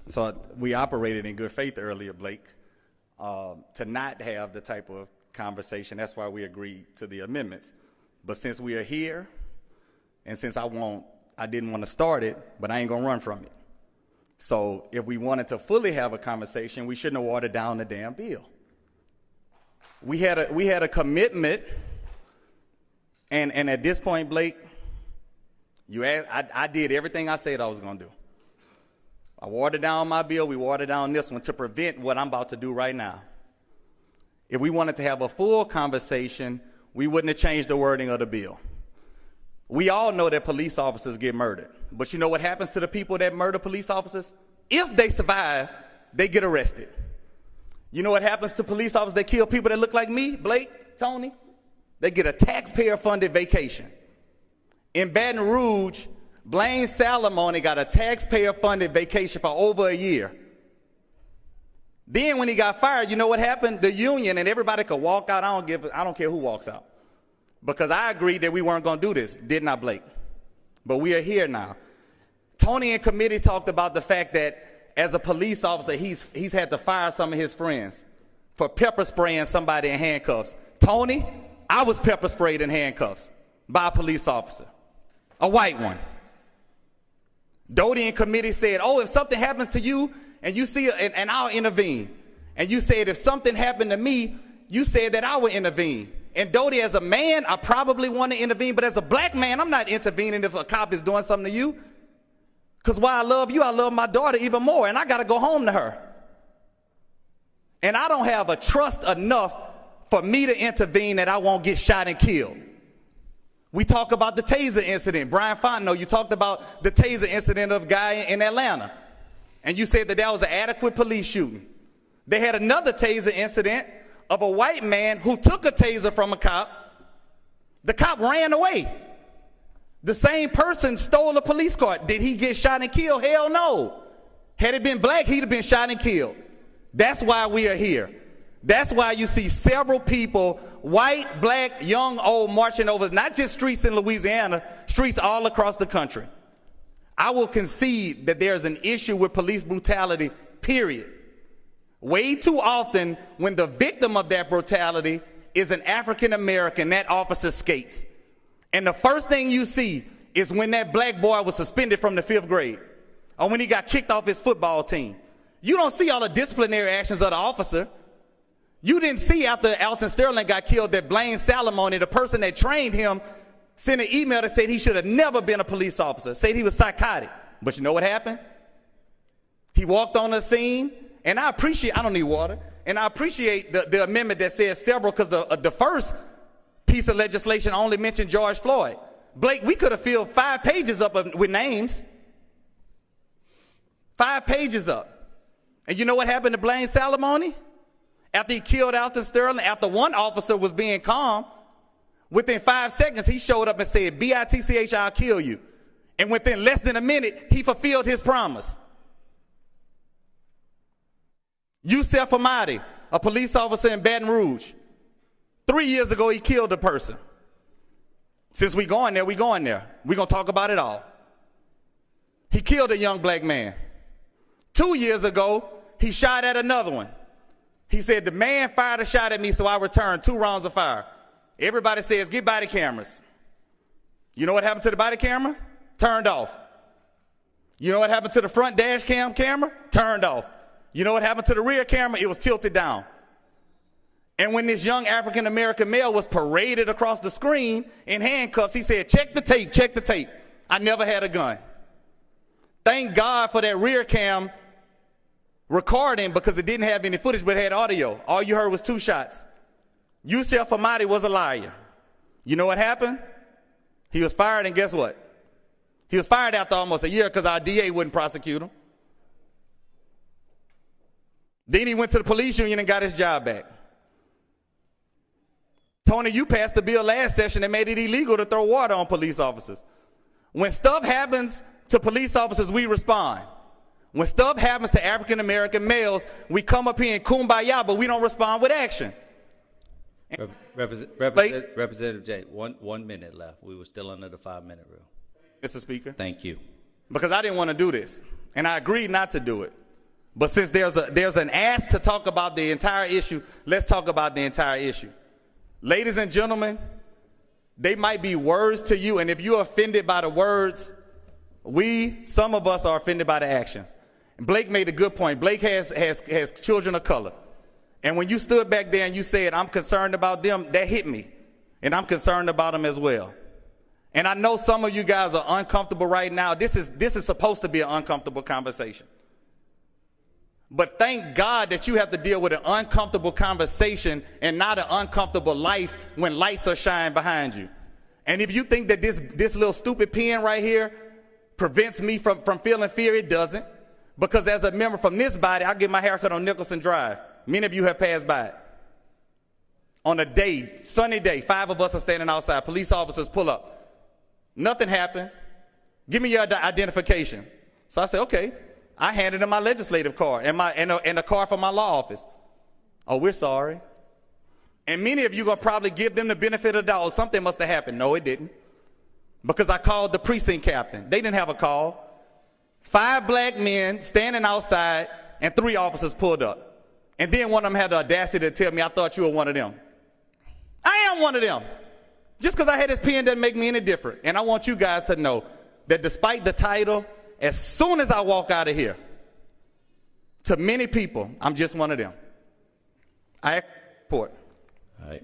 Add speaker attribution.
Speaker 1: So we operated in good faith earlier, Blake, to not have the type of conversation. That's why we agreed to the amendments. But since we are here, and since I didn't want to start it, but I ain't gonna run from it. So if we wanted to fully have a conversation, we shouldn't have watered down the damn bill. We had a commitment, and at this point, Blake, I did everything I said I was gonna do. I watered down my bill, we watered down this one to prevent what I'm about to do right now. If we wanted to have a full conversation, we wouldn't have changed the wording of the bill. We all know that police officers get murdered. But you know what happens to the people that murder police officers? If they survive, they get arrested. You know what happens to police officers that kill people that look like me, Blake, Tony? They get a taxpayer-funded vacation. In Baton Rouge, Blaine Salamone got a taxpayer-funded vacation for over a year. Then when he got fired, you know what happened? The union and everybody could walk out. I don't care who walks out. Because I agreed that we weren't going to do this, didn't I, Blake? But we are here now. Tony in committee talked about the fact that as a police officer, he's had to fire some of his friends for pepper spraying somebody in handcuffs. Tony, I was pepper sprayed in handcuffs by a police officer, a white one. Doty in committee said, oh, if something happens to you and you see, and I'll intervene. And you said, if something happened to me, you said that I would intervene. And Doty, as a man, I probably want to intervene, but as a black man, I'm not intervening if a cop is doing something to you. Because while I love you, I love my daughter even more, and I got to go home to her. And I don't have a trust enough for me to intervene that I won't get shot and killed. We talk about the taser incident. Brian Fontenot, you talked about the taser incident of a guy in Atlanta. And you said that was an adequate police shooting. They had another taser incident of a white man who took a taser from a cop. The cop ran away. The same person stole a police car. Did he get shot and killed? Hell no. Had it been black, he'd have been shot and killed. That's why we are here. That's why you see several people, white, black, young, old, marching over not just streets in Louisiana, streets all across the country. I will concede that there's an issue with police brutality, period. Way too often, when the victim of that brutality is an African American, that officer skates. And the first thing you see is when that black boy was suspended from the 5th grade, or when he got kicked off his football team. You don't see all the disciplinary actions of the officer. You didn't see after Alton Sterling got killed that Blaine Salamone, the person that trained him, sent an email that said he should have never been a police officer, said he was psychotic. But you know what happened? He walked on the scene, and I don't need water, and I appreciate the amendment that says several, because the first piece of legislation only mentioned George Floyd. Blake, we could have filled 5 pages up with names. 5 pages up. And you know what happened to Blaine Salamone? After he killed Alton Sterling, after one officer was being calm, within 5 seconds, he showed up and said, B-I-T-C-H, I'll kill you. And within less than a minute, he fulfilled his promise. Yusef Ahmadi, a police officer in Baton Rouge. 3 years ago, he killed a person. Since we going there, we going there. We're going to talk about it all. He killed a young black man. 2 years ago, he shot at another one. He said, the man fired a shot at me, so I returned 2 rounds of fire. Everybody says, get body cameras. You know what happened to the body camera? Turned off. You know what happened to the front dash cam camera? Turned off. You know what happened to the rear camera? It was tilted down. And when this young African-American male was paraded across the screen in handcuffs, he said, check the tape, check the tape. I never had a gun. Thank God for that rear cam recording, because it didn't have any footage, but it had audio. All you heard was 2 shots. Yusef Ahmadi was a liar. You know what happened? He was fired, and guess what? He was fired after almost a year because our DA wouldn't prosecute him. Then he went to the police union and got his job back. Tony, you passed the bill last session that made it illegal to throw water on police officers. When stuff happens to police officers, we respond. When stuff happens to African-American males, we come up here in kumbaya, but we don't respond with action.
Speaker 2: Representative Jay, 1 minute left. We were still under the 5-minute rule.
Speaker 1: Mr. Speaker.
Speaker 2: Thank you.
Speaker 1: Because I didn't want to do this, and I agreed not to do it. But since there's an ask to talk about the entire issue, let's talk about the entire issue. Ladies and gentlemen, they might be words to you, and if you're offended by the words, some of us are offended by the actions. And Blake made a good point. Blake has children of color. And when you stood back there and you said, I'm concerned about them, that hit me. And I'm concerned about them as well. And I know some of you guys are uncomfortable right now. This is supposed to be an uncomfortable conversation. But thank God that you have to deal with an uncomfortable conversation and not an uncomfortable life when lights are shining behind you. And if you think that this little stupid pen right here prevents me from feeling fear, it doesn't. Because as a member from this body, I get my haircut on Nicholson Drive. Many of you have passed by it. On a day, sunny day, 5 of us are standing outside. Police officers pull up. Nothing happened. Give me your identification. So I said, okay. I handed them my legislative card and a card from my law office. Oh, we're sorry. And many of you are going to probably give them the benefit of the doubt. Oh, something must have happened. No, it didn't. Because I called the precinct captain. They didn't have a call. 5 black men standing outside and 3 officers pulled up. And then one of them had the audacity to tell me, I thought you were one of them. I am one of them. Just because I had this pen doesn't make me any different. And I want you guys to know that despite the title, as soon as I walk out of here, to many people, I'm just one of them. I report.
Speaker 2: All right.